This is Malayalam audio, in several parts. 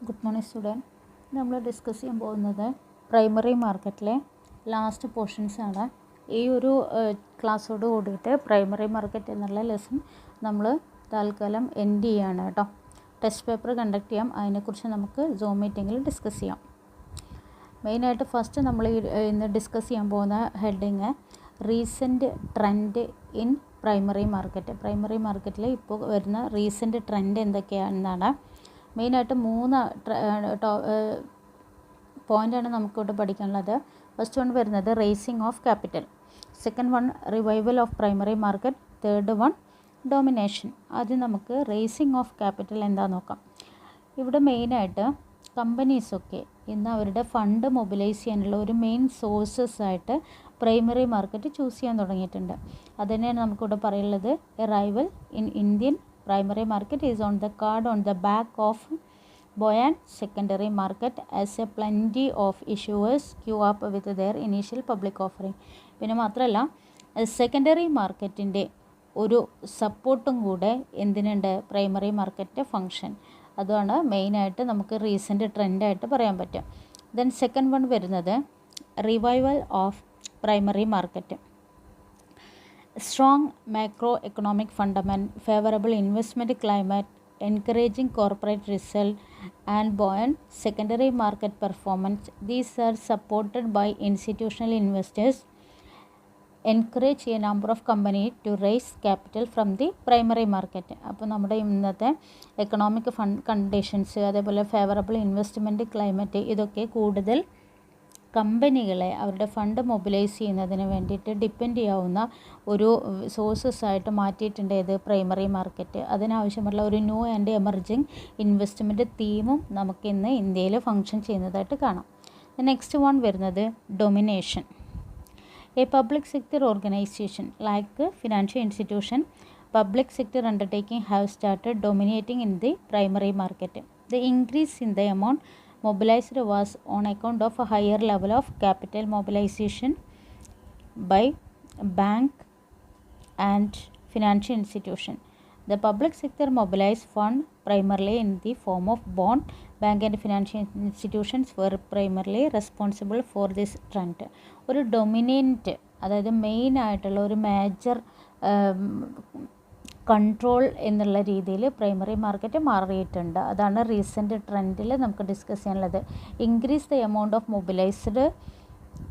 Good morning student. നമ്മൾ ഡിസ്കസ് ചെയ്യാൻ പോകുന്നത് പ്രൈമറി മാർക്കറ്റിലെ ലാസ്റ്റ് പോർഷൻസാണ്. ഈ ഒരു ക്ലാസ്സോട് കൂടിയിട്ട് പ്രൈമറി മാർക്കറ്റ് എന്നുള്ള ലെസൺ നമ്മൾ തൽക്കാലം എൻഡ് ചെയ്യാണ് കേട്ടോ. ടെസ്റ്റ് പേപ്പർ കണ്ടക്ട് ചെയ്യാം, അതിനെക്കുറിച്ച് നമുക്ക് സൂം മീറ്റിങ്ങിൽ ഡിസ്കസ് ചെയ്യാം. മെയിനായിട്ട് ഫസ്റ്റ് നമ്മൾ ഇന്ന് ഡിസ്കസ് ചെയ്യാൻ പോകുന്ന heading recent trend in primary market. Primary മാർക്കറ്റിൽ ഇപ്പോൾ വരുന്ന റീസെൻറ്റ് ട്രെൻഡ് എന്തൊക്കെയാണെന്നാണ്. മെയിനായിട്ട് 3 പോയിൻ്റാണ് നമുക്കിവിടെ പഠിക്കാനുള്ളത്. ഫസ്റ്റ് വൺ വരുന്നത് racing of capital, second one revival of primary market, third one domination. ആദ്യം നമുക്ക് റേസിംഗ് ഓഫ് ക്യാപിറ്റൽ എന്താണെന്ന് നോക്കാം. ഇവിടെ മെയിനായിട്ട് കമ്പനീസൊക്കെ ഇന്ന് അവരുടെ ഫണ്ട് മൊബിലൈസ് ചെയ്യാനുള്ള ഒരു മെയിൻ സോഴ്സസ് ആയിട്ട് പ്രൈമറി മാർക്കറ്റ് ചൂസ് ചെയ്യാൻ തുടങ്ങിയിട്ടുണ്ട്. അതുതന്നെയാണ് നമുക്കിവിടെ പറയുള്ളത് arrival in Indian primary market is on the card on the back of buoyant secondary market as a plenty of issuers queue up with their initial public offering. പിന്നെ മാത്രമല്ല സെക്കൻഡറി മാർക്കറ്റിൻ്റെ ഒരു സപ്പോർട്ടും കൂടെ എന്തിനുണ്ട്, പ്രൈമറി മാർക്കറ്റ് ഫങ്ഷൻ. അതാണ് മെയിനായിട്ട് നമുക്ക് റീസെൻറ്റ് ട്രെൻഡായിട്ട് പറയാൻ പറ്റും. ദെൻ സെക്കൻഡ് വൺ വരുന്നത് revival of primary market. Strong macroeconomic fundament, favorable investment climate, encouraging corporate result and buoyant secondary market performance. These are supported by institutional investors, encourage a number of companies to raise capital from the primary market. അപ്പോൾ നമ്മുടെ ഇന്നത്തെ എക്കണോമിക് കണ്ടീഷൻസ്, അതേപോലെ ഫേവറബിൾ ഇൻവെസ്റ്റ്മെൻറ്റ് ക്ലൈമറ്റ്, ഇതൊക്കെ കൂടുതൽ കമ്പനികളെ അവരുടെ ഫണ്ട് മൊബിലൈസ് ചെയ്യുന്നതിന് വേണ്ടിയിട്ട് ഡിപ്പെൻഡ് ചെയ്യാവുന്ന ഒരു സോഴ്സസ് ആയിട്ട് മാറ്റിയിട്ടുണ്ട് ഏത്, പ്രൈമറി മാർക്കറ്റ്. അതിനാവശ്യമുള്ള ഒരു ന്യൂ ആൻഡ് എമർജിങ് ഇൻവെസ്റ്റ്മെൻറ്റ് തീമും നമുക്കിന്ന് ഇന്ത്യയിൽ ഫങ്ഷൻ ചെയ്യുന്നതായിട്ട് കാണാം. നെക്സ്റ്റ് വൺ വരുന്നത് domination. A public sector organisation like financial institution, public sector undertaking have started dominating in the primary market. The increase in the amount mobilized was on account of a higher level of capital mobilization by bank and financial institution. The public sector mobilized fund primarily in the form of bond. Bank and financial institutions were primarily responsible for this trend. ഒരു ഡൊമിനൻറ്റ്, അതായത് മെയിൻ ആയിട്ടുള്ള ഒരു മേജർ കൺട്രോൾ എന്നുള്ള രീതിയിൽ പ്രൈമറി മാർക്കറ്റ് മാറിയിട്ടുണ്ട്. അതാണ് റീസെൻറ്റ് ട്രെൻഡിൽ നമുക്ക് ഡിസ്കസ് ചെയ്യാനുള്ളത്. Increase the amount of mobilised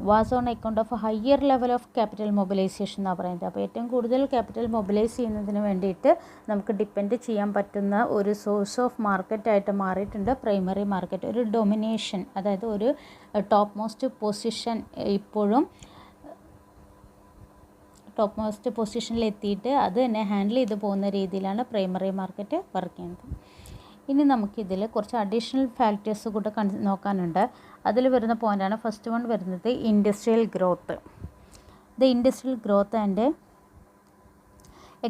was on account of higher level of capital mobilisation എന്നാണ് പറയുന്നത്. അപ്പോൾ ഏറ്റവും കൂടുതൽ ക്യാപിറ്റൽ മൊബിലൈസ് ചെയ്യുന്നതിന് വേണ്ടിയിട്ട് നമുക്ക് ഡിപ്പെൻഡ് ചെയ്യാൻ പറ്റുന്ന ഒരു സോഴ്സ് ഓഫ് മാർക്കറ്റായിട്ട് മാറിയിട്ടുണ്ട് പ്രൈമറി മാർക്കറ്റ്. ഒരു ഡൊമിനേഷൻ, അതായത് ഒരു ടോപ്പ് മോസ്റ്റ് പൊസിഷൻ, ഇപ്പോഴും ടോപ്പ് മോസ്റ്റ് പൊസിഷനിൽ എത്തിയിട്ട് അത് തന്നെ ഹാൻഡിൽ ചെയ്ത് പോകുന്ന രീതിയിലാണ് പ്രൈമറി മാർക്കറ്റ് വർക്ക് ചെയ്യുന്നത്. ഇനി നമുക്കിതിൽ കുറച്ച് അഡീഷണൽ ഫാക്ടേഴ്സ് കൂടെ നോക്കാനുണ്ട്. അതിൽ വരുന്ന പോയിൻ്റാണ് ഫസ്റ്റ് വൺ വരുന്നത് industrial growth. The industrial growth and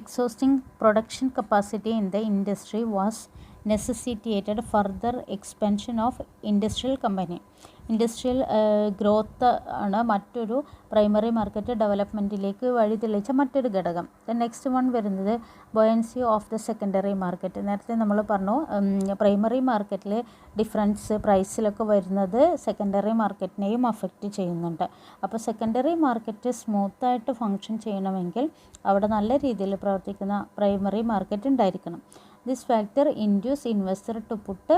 exhausting production capacity in the industry was necessitated further expansion of industrial company. Industrial growth ആണ് മറ്റൊരു പ്രൈമറി മാർക്കറ്റ് ഡെവലപ്മെൻറ്റിലേക്ക് വഴി തെളിയിച്ച മറ്റൊരു ഘടകം. നെക്സ്റ്റ് വൺ വരുന്നത് buoyancy of the secondary market. നേരത്തെ നമ്മൾ പറഞ്ഞു പ്രൈമറി മാർക്കറ്റിൽ ഡിഫറൻസ് പ്രൈസിലൊക്കെ വരുന്നത് സെക്കൻഡറി മാർക്കറ്റിനെയും അഫക്റ്റ് ചെയ്യുന്നുണ്ട്. അപ്പോൾ സെക്കൻഡറി മാർക്കറ്റ് സ്മൂത്തായിട്ട് ഫങ്ഷൻ ചെയ്യണമെങ്കിൽ അവിടെ നല്ല രീതിയിൽ പ്രവർത്തിക്കുന്ന പ്രൈമറി മാർക്കറ്റ് ഉണ്ടായിരിക്കണം. This factor induce investor to put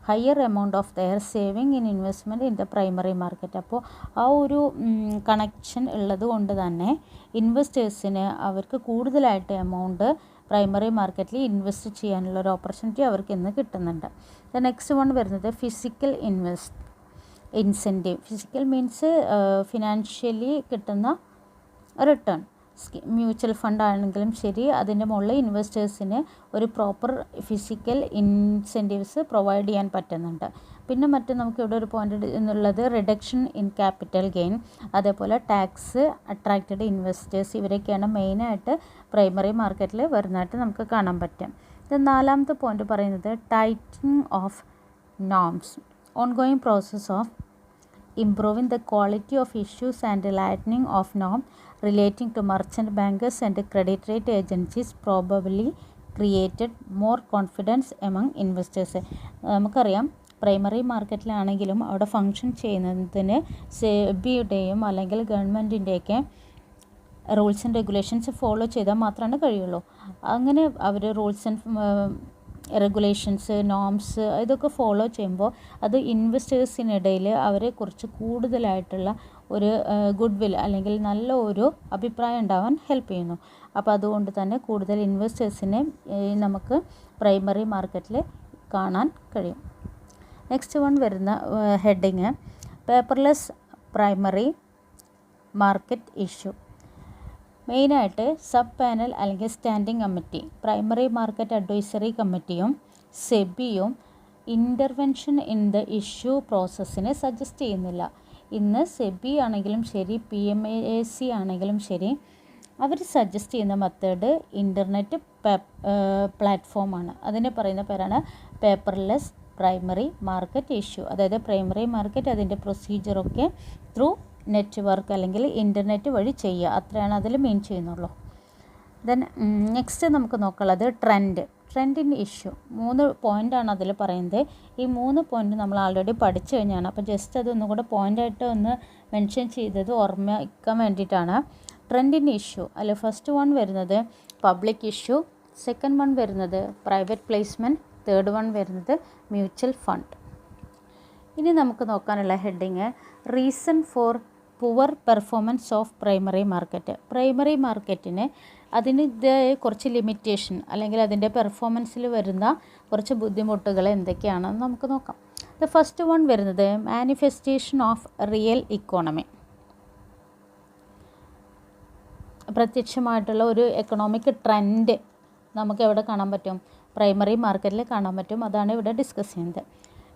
higher amount of their saving in investment in the primary market. അപ്പോൾ ആ ഒരു കണക്ഷൻ ഉള്ളത് കൊണ്ട് തന്നെ ഇൻവെസ്റ്റേഴ്സിന് അവർക്ക് കൂടുതലായിട്ട് എമൗണ്ട് പ്രൈമറി മാർക്കറ്റിൽ ഇൻവെസ്റ്റ് ചെയ്യാനുള്ള ഒരു ഓപ്പർച്യൂണിറ്റി അവർക്ക് ഇന്ന് കിട്ടുന്നുണ്ട്. നെക്സ്റ്റ് വൺ വരുന്നത് physical incentive. Physical means financially കിട്ടുന്ന റിട്ടേൺ. മ്യൂച്വൽ ഫണ്ട് ആണെങ്കിലും ശരി, അതിൻ്റെ മുകളിൽ ഇൻവെസ്റ്റേഴ്സിന് ഒരു പ്രോപ്പർ ഫിസിക്കൽ ഇൻസെൻറ്റീവ്സ് പ്രൊവൈഡ് ചെയ്യാൻ പറ്റുന്നുണ്ട്. പിന്നെ നമുക്കിവിടെ ഒരു പോയിൻ്റ് എന്നുള്ളത് റിഡക്ഷൻ ഇൻ ക്യാപിറ്റൽ ഗെയിൻ, അതേപോലെ ടാക്സ് അട്രാക്റ്റഡ് ഇൻവെസ്റ്റേഴ്സ്, ഇവരൊക്കെയാണ് മെയിനായിട്ട് പ്രൈമറി മാർക്കറ്റിൽ വരുന്നതായിട്ട് നമുക്ക് കാണാൻ പറ്റും. ഇത് നാലാമത്തെ പോയിൻ്റ് പറയുന്നത് tightening of norms, ongoing process of improving the quality of issues and lightening of norm relating to merchant bankers and credit rate agencies probably created more confidence among investors. നമുക്കറിയാം പ്രൈമറി മാർക്കറ്റിലാണെങ്കിലും അവിടെ ഫങ്ഷൻ ചെയ്യുന്നതിന് സെബിയുടെയും അല്ലെങ്കിൽ ഗവൺമെൻറ്റിൻ്റെയൊക്കെ റൂൾസ് ആൻഡ് റെഗുലേഷൻസ് ഫോളോ ചെയ്താൽ മാത്രമാണ് കഴിയുള്ളൂ. അങ്ങനെ അവർ റൂൾസ് ആൻഡ് റെഗുലേഷൻസ്, നോംസ് ഇതൊക്കെ ഫോളോ ചെയ്യുമ്പോൾ അത് ഇൻവെസ്റ്റേഴ്സിനിടയിൽ അവരെ കുറിച്ച് കൂടുതലായിട്ടുള്ള ഒരു ഗുഡ് വിൽ അല്ലെങ്കിൽ നല്ല ഒരു അഭിപ്രായം ഉണ്ടാവാൻ ഹെൽപ്പ് ചെയ്യുന്നു. അപ്പോൾ അതുകൊണ്ട് തന്നെ കൂടുതൽ ഇൻവെസ്റ്റേഴ്സിനെ നമുക്ക് പ്രൈമറി മാർക്കറ്റിൽ കാണാൻ കഴിയും. നെക്സ്റ്റ് വൺ വരുന്ന heading paperless primary market issue. മെയിനായിട്ട് സബ് പാനൽ അല്ലെങ്കിൽ standing committee, primary market advisory കമ്മിറ്റിയും സെബിയും ഇൻ്റർവെൻഷൻ ഇൻ ദ ഇഷ്യൂ പ്രോസസ്സിനെ സജസ്റ്റ് ചെയ്യുന്നില്ല. ഇന്ന് സെബി ആണെങ്കിലും ശരി, PMAC ആണെങ്കിലും ശരി, അവർ സജസ്റ്റ് ചെയ്യുന്ന മെത്തേഡ് ഇൻ്റർനെറ്റ് പ്ലാറ്റ്ഫോമാണ്. അതിനെ പറയുന്ന പേരാണ് പേപ്പർലെസ് പ്രൈമറി മാർക്കറ്റ് ഇഷ്യൂ. അതായത് പ്രൈമറി മാർക്കറ്റ് അതിൻ്റെ പ്രൊസീജിയറൊക്കെ ത്രൂ നെറ്റ്വർക്ക് അല്ലെങ്കിൽ ഇൻ്റർനെറ്റ് വഴി ചെയ്യുക, അത്രയാണ് അതിൽ മീൻ ചെയ്യുന്നുള്ളൂ. ദെൻ നെക്സ്റ്റ് നമുക്ക് നോക്കാനുള്ളത് ട്രെൻഡിൻ്റെ ഇഷ്യൂ. 3 പോയിൻ്റാണ് അതിൽ പറയുന്നത്. ഈ 3 പോയിൻ്റ് നമ്മൾ ആൾറെഡി പഠിച്ചു കഴിഞ്ഞാണ്. അപ്പോൾ ജസ്റ്റ് അതൊന്നും കൂടെ പോയിൻ്റായിട്ട് ഒന്ന് മെൻഷൻ ചെയ്തത് ഓർമ്മിക്കാൻ വേണ്ടിയിട്ടാണ്. ട്രെൻഡിൻ്റെ ഇഷ്യൂ അല്ല, ഫസ്റ്റ് വൺ വരുന്നത് പബ്ലിക് ഇഷ്യൂ, സെക്കൻഡ് വൺ വരുന്നത് പ്രൈവറ്റ് പ്ലേസ്മെൻറ്റ്, തേർഡ് വൺ വരുന്നത് മ്യൂച്വൽ ഫണ്ട്. ഇനി നമുക്ക് നോക്കാനുള്ള heading reason for poor performance of primary market. Primary മാർക്കറ്റിന് കുറച്ച് ലിമിറ്റേഷൻ അല്ലെങ്കിൽ അതിൻ്റെ പെർഫോമൻസിൽ വരുന്ന കുറച്ച് ബുദ്ധിമുട്ടുകൾ എന്തൊക്കെയാണെന്ന് നമുക്ക് നോക്കാം. ദ ഫസ്റ്റ് വൺ വരുന്നത് മാനിഫെസ്റ്റേഷൻ ഓഫ് റിയൽ ഇക്കോണമി. പ്രത്യക്ഷമായിട്ടുള്ള ഒരു എക്കണോമിക് ട്രെൻഡ് നമുക്ക് എവിടെ കാണാൻ പറ്റും? പ്രൈമറി മാർക്കറ്റിൽ കാണാൻ പറ്റും. അതാണ് ഇവിടെ ഡിസ്കസ് ചെയ്യുന്നത്.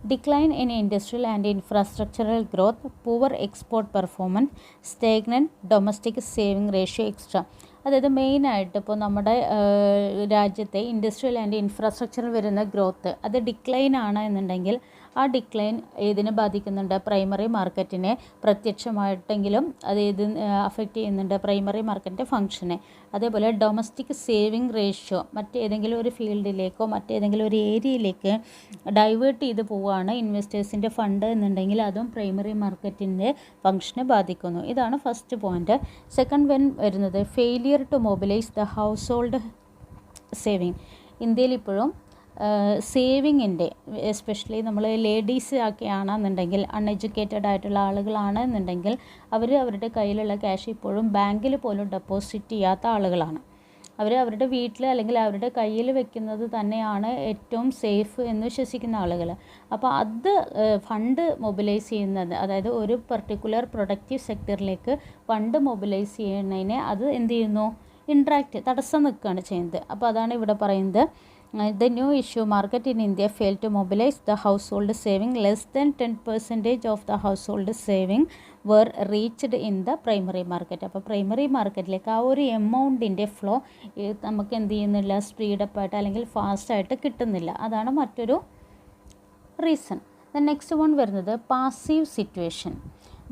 Decline in industrial and infrastructural growth, poor export performance, stagnant domestic saving ratio extra. അതായത് മെയിനായിട്ട് ഇപ്പോൾ നമ്മുടെ രാജ്യത്തെ ഇൻഡസ്ട്രിയൽ ആൻഡ് ഇൻഫ്രാസ്ട്രക്ചറിൽ വരുന്ന ഗ്രോത്ത് അത് ഡിക്ലൈൻ ആണ് എന്നുണ്ടെങ്കിൽ ആ ഡിക്ലൈൻ ഏതിനെ ബാധിക്കുന്നുണ്ട്? പ്രൈമറി മാർക്കറ്റിനെ പ്രത്യക്ഷമായിട്ടെങ്കിലും അത് അഫക്റ്റ് ചെയ്യുന്നുണ്ട്, പ്രൈമറി മാർക്കറ്റിൻ്റെ ഫംഗ്ഷനെ. അതേപോലെ ഡൊമസ്റ്റിക് സേവിങ് റേഷ്യോ മറ്റേതെങ്കിലും ഒരു ഫീൽഡിലേക്കോ മറ്റേതെങ്കിലും ഒരു ഏരിയയിലേക്ക് ഡൈവേർട്ട് ചെയ്ത് പോവുകയാണ് ഇൻവെസ്റ്റേഴ്സിൻ്റെ ഫണ്ട് എന്നുണ്ടെങ്കിൽ അതും പ്രൈമറി മാർക്കറ്റിൻ്റെ ഫംഗ്ഷനെ ബാധിക്കുന്നു. ഇതാണ് ഫസ്റ്റ് പോയിൻ്റ്. സെക്കൻഡ് വൺ വരുന്നത് failure to mobilise the household saving. ഇന്ത്യയിൽ ഇപ്പോഴും സേവിങ്ങിൻ്റെ എസ്പെഷ്യലി നമ്മൾ ലേഡീസ് ഒക്കെയാണെന്നുണ്ടെങ്കിൽ അൺഎഡ്യൂക്കേറ്റഡ് ആയിട്ടുള്ള ആളുകളാണ് എന്നുണ്ടെങ്കിൽ അവരുടെ കയ്യിലുള്ള ക്യാഷ് ഇപ്പോഴും ബാങ്കിൽ പോലും ഡെപ്പോസിറ്റ് ചെയ്യാത്ത ആളുകളാണ്. അവരുടെ വീട്ടിൽ അല്ലെങ്കിൽ അവരുടെ കയ്യിൽ വെക്കുന്നത് തന്നെയാണ് ഏറ്റവും സേഫ് എന്ന് വിശ്വസിക്കുന്ന ആളുകൾ. അപ്പോൾ അത് ഫണ്ട് മൊബിലൈസ് ചെയ്യുന്നത്, അതായത് ഒരു പർട്ടിക്കുലർ പ്രൊഡക്റ്റീവ് സെക്ടറിലേക്ക് ഫണ്ട് മൊബിലൈസ് ചെയ്യുന്നതിനെ അത് എന്ത് ചെയ്യുന്നു? തടസ്സം നിൽക്കുകയാണ് ചെയ്യുന്നത്. അപ്പോൾ അതാണ് ഇവിടെ പറയുന്നത്. The new issue market in India failed to mobilize the household saving. Less than 10% of the household saving were reached in the primary market. അപ്പോൾ പ്രൈമറി മാർക്കറ്റിലേക്ക് ആ ഒരു എമൗണ്ടിൻ്റെ ഫ്ലോ നമുക്ക് എന്ത് ചെയ്യുന്നില്ല? സ്പീഡപ്പായിട്ട് അല്ലെങ്കിൽ ഫാസ്റ്റായിട്ട് കിട്ടുന്നില്ല. അതാണ് മറ്റൊരു റീസൺ. ദ നെക്സ്റ്റ് വൺ വരുന്നത് passive situation.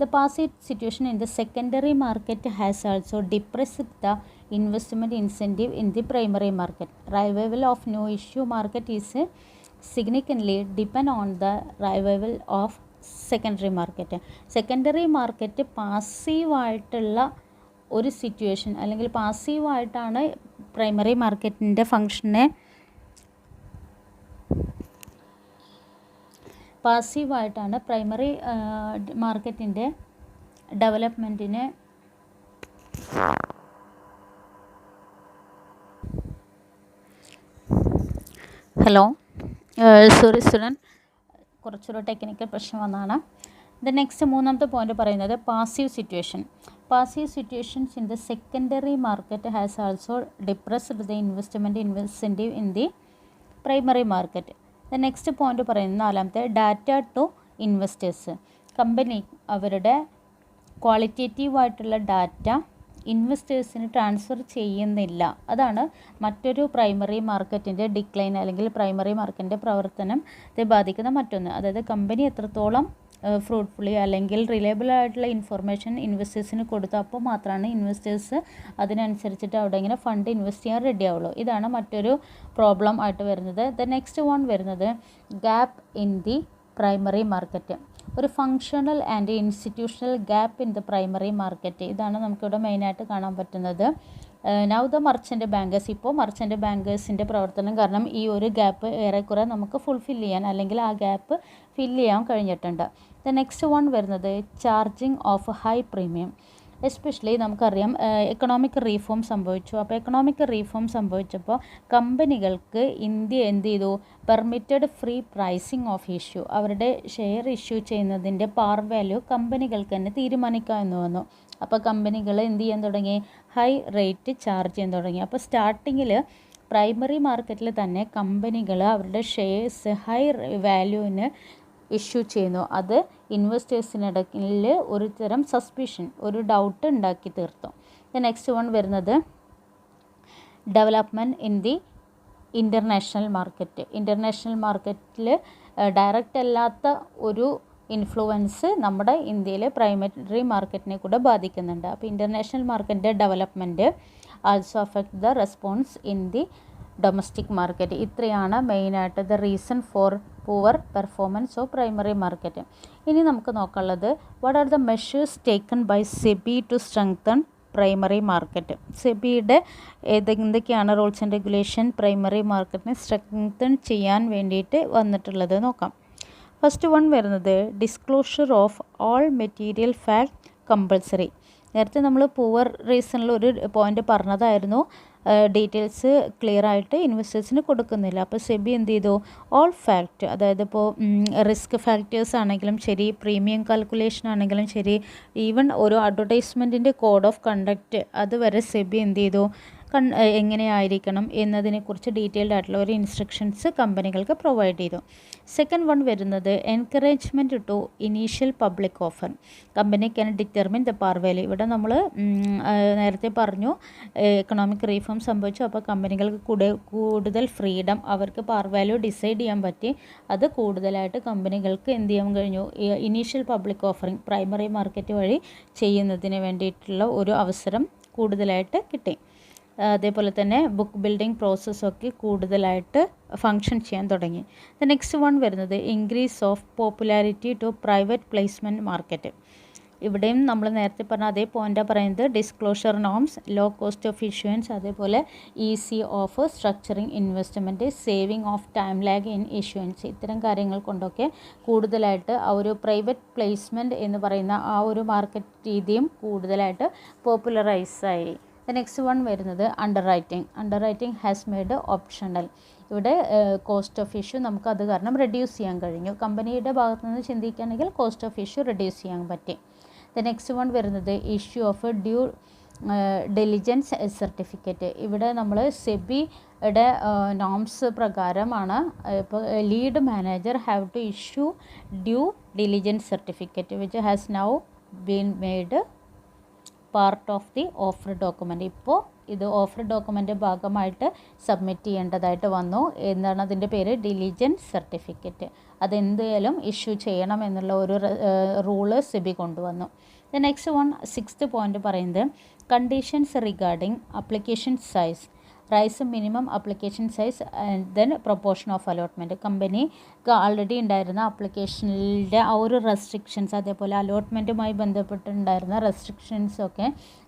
The passive situation in the secondary market has also depressed the investment incentive in the primary market. Revival of new issue market is significantly depend on the revival of secondary market. Secondary market പാസീവായിട്ടുള്ള ഒരു സിറ്റുവേഷൻ അല്ലെങ്കിൽ പാസീവായിട്ടാണ് പ്രൈമറി മാർക്കറ്റിൻ്റെ ഫങ്ഷനെ പാസീവായിട്ടാണ് പ്രൈമറി മാർക്കറ്റിൻ്റെ ഡെവലപ്മെൻറ്റിനെ സോറി സ്റ്റുഡൻറ്റ്, കുറച്ചൊരു ടെക്നിക്കൽ പ്രശ്നം വന്നതാണ്. ദ നെക്സ്റ്റ് മൂന്നാമത്തെ പോയിന്റ് പറയുന്നത് passive situation. Passive situations in the secondary market has also depressed the investment incentive in the primary market. The next point പറയുന്നത് നാലാമത്തെ ഡാറ്റ ടു ഇൻവെസ്റ്റേഴ്സ്. കമ്പനി അവരുടെ ക്വാളിറ്റേറ്റീവായിട്ടുള്ള ഡാറ്റ ഇൻവെസ്റ്റേഴ്സിന് ട്രാൻസ്ഫർ ചെയ്യുന്നില്ല. അതാണ് മറ്റൊരു പ്രൈമറി മാർക്കറ്റിൻ്റെ ഡിക്ലൈൻ അല്ലെങ്കിൽ പ്രൈമറി മാർക്കറ്റിൻ്റെ പ്രവർത്തനത്തെ ബാധിക്കുന്ന മറ്റൊന്ന്. അതായത് കമ്പനി എത്രത്തോളം ഫ്രൂട്ട്ഫുള്ളി അല്ലെങ്കിൽ റിലയബിൾ ആയിട്ടുള്ള ഇൻഫർമേഷൻ ഇൻവെസ്റ്റേഴ്സിന് കൊടുത്തു, അപ്പോൾ മാത്രമാണ് ഇൻവെസ്റ്റേഴ്സ് അതിനനുസരിച്ചിട്ട് അവിടെ ഇങ്ങനെ ഫണ്ട് ഇൻവെസ്റ്റ് ചെയ്യാൻ റെഡി ആവുള്ളൂ. ഇതാണ് മറ്റൊരു പ്രോബ്ലം ആയിട്ട് വരുന്നത്. ദ നെക്സ്റ്റ് വൺ വരുന്നത് gap in the primary market. ഒരു functional and institutional gap in the primary market, ഇതാണ് നമുക്കിവിടെ മെയിനായിട്ട് കാണാൻ പറ്റുന്നത്. നൗ ദ മർച്ചൻ്റ് ബാങ്കേഴ്സ്, ഇപ്പോൾ മർച്ചൻ്റ് ബാങ്കേഴ്സിൻ്റെ പ്രവർത്തനം കാരണം ഈ ഒരു ഗ്യാപ്പ് ഏറെക്കുറെ നമുക്ക് ഫുൾഫിൽ ചെയ്യാൻ അല്ലെങ്കിൽ ആ ഗ്യാപ്പ് ഫില്ല് ചെയ്യാൻ കഴിഞ്ഞിട്ടുണ്ട്. ദ നെക്സ്റ്റ് വൺ വരുന്നത് charging of high premium. Especially നമുക്കറിയാം എക്കണോമിക് റീഫോം സംഭവിച്ചു. അപ്പോൾ എക്കണോമിക് റീഫോം സംഭവിച്ചപ്പോൾ കമ്പനികൾക്ക് ഇന്ത്യ എന്ത് ചെയ്തു, permitted free pricing of issue, അവരുടെ ഷെയർ ഇഷ്യൂ ചെയ്യുന്നതിൻ്റെ പാർ വാല്യൂ കമ്പനികൾക്ക് തന്നെ തീരുമാനിക്കാമെന്ന് വന്നു. അപ്പോൾ കമ്പനികൾ എന്ത് ചെയ്യാൻ തുടങ്ങി, ഹൈ റേറ്റ് ചാർജ് ചെയ്യാൻ തുടങ്ങി. അപ്പോൾ സ്റ്റാർട്ടിങ്ങിൽ പ്രൈമറി മാർക്കറ്റിൽ തന്നെ കമ്പനികൾ അവരുടെ ഷെയർസ് ഹൈ വാല്യൂവിന് ഇഷ്യൂ ചെയ്യുന്നു. അത് ഇൻവെസ്റ്റേഴ്സിനിടയിൽ ഒരു തരം സസ്പിഷൻ, ഒരു ഡൗട്ട് ഉണ്ടാക്കി തീർത്തു. നെക്സ്റ്റ് വൺ വരുന്നത് development in the international market. International മാർക്കറ്റിൽ ഡയറക്റ്റ് അല്ലാത്ത ഒരു ഇൻഫ്ലുവൻസ് നമ്മുടെ ഇന്ത്യയിലെ പ്രൈമറി മാർക്കറ്റിനെ കൂടെ ബാധിക്കുന്നുണ്ട്. അപ്പോൾ ഇൻ്റർനാഷണൽ മാർക്കറ്റിൻ്റെ development also affect the response in the domestic market. ഇത്രയാണ് മെയിനായിട്ട് the reason for poor performance of primary market. ഇനി നമുക്ക് നോക്കാനുള്ളത് what are the measures taken by SEBI to strengthen primary market. സെബിയുടെ എന്തൊക്കെയാണ് റൂൾസ് ആൻഡ് റെഗുലേഷൻ പ്രൈമറി മാർക്കറ്റിനെ സ്ട്രെങ്തൺ ചെയ്യാൻ വേണ്ടിയിട്ട് വന്നിട്ടുള്ളത് നോക്കാം. ഫസ്റ്റ് വൺ വരുന്നത് disclosure of all material fact compulsory. നേരത്തെ നമ്മൾ പുവർ റീസണിൽ ഒരു പോയിൻ്റ് പറഞ്ഞതായിരുന്നു, ഡീറ്റെയിൽസ് ക്ലിയർ ആയിട്ട് ഇൻവെസ്റ്റേഴ്സിന് കൊടുക്കുന്നില്ല. അപ്പോൾ സെബി എന്ത് ചെയ്തു, ഓൾ ഫാക്റ്റ്, അതായത് ഇപ്പോൾ റിസ്ക് ഫാക്ടേഴ്സ് ആണെങ്കിലും ശരി, പ്രീമിയം കാൽക്കുലേഷൻ ആണെങ്കിലും ശരി, ഈവൻ ഒരു അഡ്വർടൈസ്മെൻറ്റിൻ്റെ കോഡ് ഓഫ് കണ്ടക്റ്റ് അതുവരെ സെബി എന്ത് ചെയ്തു, എങ്ങനെയായിരിക്കണം എന്നതിനെക്കുറിച്ച് ഡീറ്റെയിൽഡ് ആയിട്ടുള്ള ഒരു ഇൻസ്ട്രക്ഷൻസ് കമ്പനികൾക്ക് പ്രൊവൈഡ് ചെയ്തു. സെക്കൻഡ് വൺ വരുന്നത് encouragement to initial public offer. Company can determine the par value. ഇവിടെ നമ്മൾ നേരത്തെ പറഞ്ഞു എക്കണോമിക് റീഫോം സംഭവിച്ചു. അപ്പോൾ കമ്പനികൾക്ക് കൂടുതൽ ഫ്രീഡം, അവർക്ക് പാർ വാല്യൂ ഡിസൈഡ് ചെയ്യാൻ പറ്റി. അത് കൂടുതലായിട്ട് കമ്പനികൾക്ക് എന്ത് ചെയ്യാൻ കഴിഞ്ഞു, initial public offering primary market വഴി ചെയ്യുന്നതിന് വേണ്ടിയിട്ടുള്ള ഒരു അവസരം കൂടുതലായിട്ട് കിട്ടി. അതേപോലെ തന്നെ ബുക്ക് ബിൽഡിംഗ് പ്രോസസ്സൊക്കെ കൂടുതലായിട്ട് ഫങ്ഷൻ ചെയ്യാൻ തുടങ്ങി. ദ നെക്സ്റ്റ് വൺ വരുന്നത് increase of popularity to private placement market. ഇവിടെയും നമ്മൾ നേരത്തെ പറഞ്ഞ അതേ പോയിൻ്റാണ് പറയുന്നത്. Disclosure norms, low cost of issuance, അതേപോലെ easy of structuring investment, saving of time lag in issuance, ഇത്തരം കാര്യങ്ങൾ കൊണ്ടൊക്കെ കൂടുതലായിട്ട് ആ ഒരു പ്രൈവറ്റ് പ്ലേസ്മെൻറ്റ് എന്ന് പറയുന്ന ആ ഒരു മാർക്കറ്റ് രീതിയും കൂടുതലായിട്ട് പോപ്പുലറൈസായി. നെക്സ്റ്റ് വൺ വരുന്നത് under writing has made optional. ഇവിടെ കോസ്റ്റ് ഓഫ് ഇഷ്യൂ നമുക്ക് അത് കാരണം റെഡ്യൂസ് ചെയ്യാൻ കഴിഞ്ഞു. കമ്പനിയുടെ ഭാഗത്തു നിന്ന് ചിന്തിക്കുകയാണെങ്കിൽ കോസ്റ്റ് ഓഫ് ഇഷ്യൂ റെഡ്യൂസ് ചെയ്യാൻ പറ്റി. നെക്സ്റ്റ് വൺ വരുന്നത് issue of due diligence certificate. ഇവിടെ നമ്മൾ സെബിയുടെ നോംസ് പ്രകാരമാണ് ഇപ്പോൾ lead manager have to issue due diligence certificate which has now been made part of the offer document. ഇപ്പോൾ ഇത് ഓഫർ ഡോക്യുമെൻ്റ് ഭാഗമായിട്ട് സബ്മിറ്റ് ചെയ്യേണ്ടതായിട്ട് വന്നു. എന്താണ് അതിൻ്റെ പേര്, ഡിലിജൻസ് സർട്ടിഫിക്കറ്റ്. അതെന്തായാലും ഇഷ്യൂ ചെയ്യണം എന്നുള്ള ഒരു റൂള് സെബി കൊണ്ടുവന്നു. നെക്സ്റ്റ് വൺ സിക്സ്ത് പോയിൻ്റ് പറയുന്നത് conditions regarding application size, rise minimum application size and then proportion of allotment. കമ്പനിക്ക് ആൾറെഡി ഉണ്ടായിരുന്ന അപ്ലിക്കേഷനിലെ ആ ഒരു റെസ്ട്രിക്ഷൻസ്, അതേപോലെ അലോട്ട്മെൻറ്റുമായി ബന്ധപ്പെട്ടുണ്ടായിരുന്ന റെസ്ട്രിക്ഷൻസൊക്കെ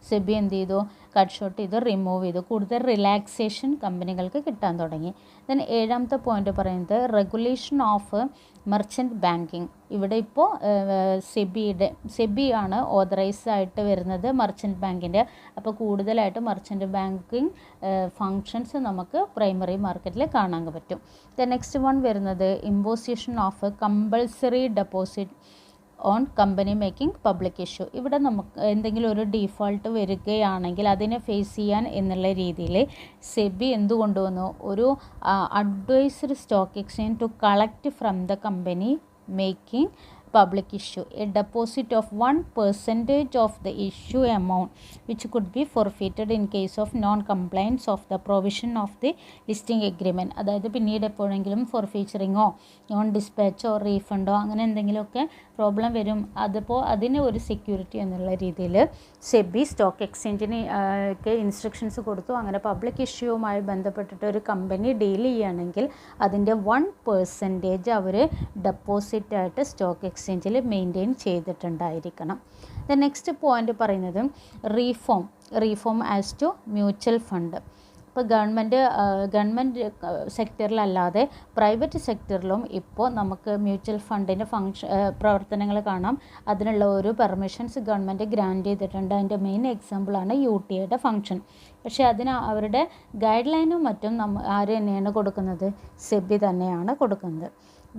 സെബി എന്ത് ചെയ്തു, കട്ട് ഷോട്ട് ചെയ്ത് റിമൂവ് ചെയ്തു. കൂടുതൽ റിലാക്സേഷൻ കമ്പനികൾക്ക് കിട്ടാൻ തുടങ്ങി. ദെൻ ഏഴാമത്തെ പോയിൻ്റ് പറയുന്നത് റെഗുലേഷൻ ഓഫ് മെർച്ചൻറ്റ് ബാങ്കിങ്. ഇവിടെ ഇപ്പോൾ സെബിയാണ് ഓതറൈസ് ആയിട്ട് വരുന്നത് മെർച്ചൻറ്റ് ബാങ്കിൻ്റെ. അപ്പോൾ കൂടുതലായിട്ട് മെർച്ചൻറ്റ് ബാങ്കിങ് ഫങ്ഷൻസ് നമുക്ക് പ്രൈമറി മാർക്കറ്റിൽ കാണാൻ പറ്റും. നെക്സ്റ്റ് വൺ വരുന്നത് imposition of compulsory deposit on company making public issue. ഇവിടെ നമുക്ക് എന്തെങ്കിലും ഒരു ഡീഫോൾട്ട് വരികയാണെങ്കിൽ അതിനെ ഫേസ് ചെയ്യാൻ എന്നുള്ള രീതിയിൽ സെബി എന്ത് കൊണ്ടുവന്നു, ഒരു advisory stock exchange to collect from the company making public issue. A deposit of 1% of the issue amount which could be forfeited in case of non-compliance of the provision of the listing agreement. അതായത് പിന്നീട് എപ്പോഴെങ്കിലും ഫോർഫീച്ചറിങ്ങോ നോൺ ഡിസ്പാച്ചോ റീഫണ്ടോ അങ്ങനെ എന്തെങ്കിലുമൊക്കെ പ്രോബ്ലം വരും. അതിപ്പോൾ അതിന് ഒരു സെക്യൂരിറ്റി എന്നുള്ള രീതിയിൽ സെബി സ്റ്റോക്ക് എക്സ്ചേഞ്ചിന് ഒക്കെ ഇൻസ്ട്രക്ഷൻസ് കൊടുത്തു. അങ്ങനെ പബ്ലിക് ഇഷ്യൂവുമായി ബന്ധപ്പെട്ടിട്ട് ഒരു കമ്പനി ഡീൽ ചെയ്യുകയാണെങ്കിൽ അതിൻ്റെ 1% അവർ ഡെപ്പോസിറ്റായിട്ട് സ്റ്റോക്ക് എക്സ്ചേഞ്ചിൽ മെയിൻറ്റെയിൻ ചെയ്തിട്ടുണ്ടായിരിക്കണം. ദ നെക്സ്റ്റ് പോയിൻ്റ് പറയുന്നത് reform as to mutual fund. ഇപ്പോൾ ഗവൺമെൻറ് സെക്ടറിലല്ലാതെ പ്രൈവറ്റ് സെക്ടറിലും ഇപ്പോൾ നമുക്ക് മ്യൂച്വൽ ഫണ്ടിൻ്റെ പ്രവർത്തനങ്ങൾ കാണാം. അതിനുള്ള ഒരു പെർമിഷൻസ് ഗവൺമെൻറ് ഗ്രാൻഡ് ചെയ്തിട്ടുണ്ട്. അതിൻ്റെ മെയിൻ എക്സാമ്പിളാണ് UTIയുടെ ഫംഗ്ഷൻ. പക്ഷേ അതിന് അവരുടെ ഗൈഡ് ലൈനും മറ്റും ആര് തന്നെയാണ് കൊടുക്കുന്നത്? സെബി തന്നെയാണ് കൊടുക്കുന്നത്.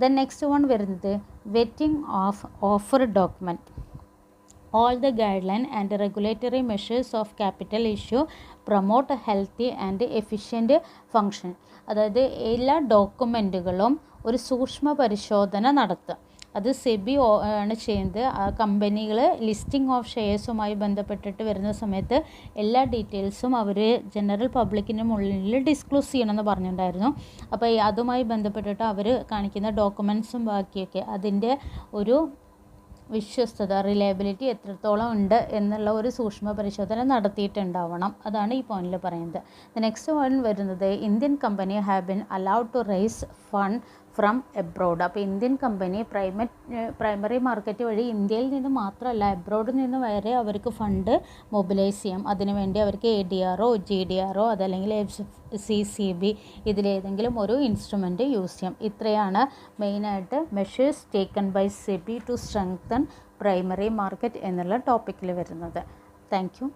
ദെൻ നെക്സ്റ്റ് വൺ വരുന്നത് wetting of offer document. All the guideline and regulatory measures of capital issue promote a healthy and efficient function. അതായത് എല്ലാ ഡോക്യുമെൻറ്റുകളും ഒരു സൂക്ഷ്മ പരിശോധന നടത്തുക. അത് സെബി ആണ് ചെയ്യുന്നത്. ആ കമ്പനികൾ ലിസ്റ്റിംഗ് ഓഫ് ഷെയർസുമായി ബന്ധപ്പെട്ടിട്ട് വരുന്ന സമയത്ത് എല്ലാ ഡീറ്റെയിൽസും അവർ ജനറൽ പബ്ലിക്കിന് മുന്നിൽ ഡിസ്ക്ലോസ് ചെയ്യണമെന്ന് പറഞ്ഞിട്ടുണ്ടായിരുന്നു. അപ്പോൾ അതുമായി ബന്ധപ്പെട്ടിട്ട് അവർ കാണിക്കുന്ന ഡോക്യുമെൻറ്റ്സും ബാക്കിയൊക്കെ അതിൻ്റെ ഒരു വിശ്വസ്തത റിലയബിലിറ്റി എത്രത്തോളം ഉണ്ട് എന്നുള്ള ഒരു സൂക്ഷ്മ പരിശോധന നടത്തിയിട്ടുണ്ടാവണം. അതാണ് ഈ പോയിന്റിൽ പറയുന്നത്. നെക്സ്റ്റ് പോയിന്റ് വരുന്നത് Indian company have been allowed to raise fund from abroad. അപ്പോൾ ഇന്ത്യൻ കമ്പനി പ്രൈമറി മാർക്കറ്റ് വഴി ഇന്ത്യയിൽ നിന്ന് മാത്രമല്ല എബ്രോഡിൽ നിന്ന് വരെ അവർക്ക് ഫണ്ട് മൊബിലൈസ് ചെയ്യാം. അതിനുവേണ്ടി അവർക്ക് ADRO GDRO അതല്ലെങ്കിൽ FCCB ഇതിലേതെങ്കിലും ഒരു ഇൻസ്ട്രുമെൻറ്റ് യൂസ് ചെയ്യാം. ഇത്രയാണ് മെയിനായിട്ട് measures taken by SEBI to strengthen primary market എന്നുള്ള ടോപ്പിക്കിൽ വരുന്നത്. Thank U.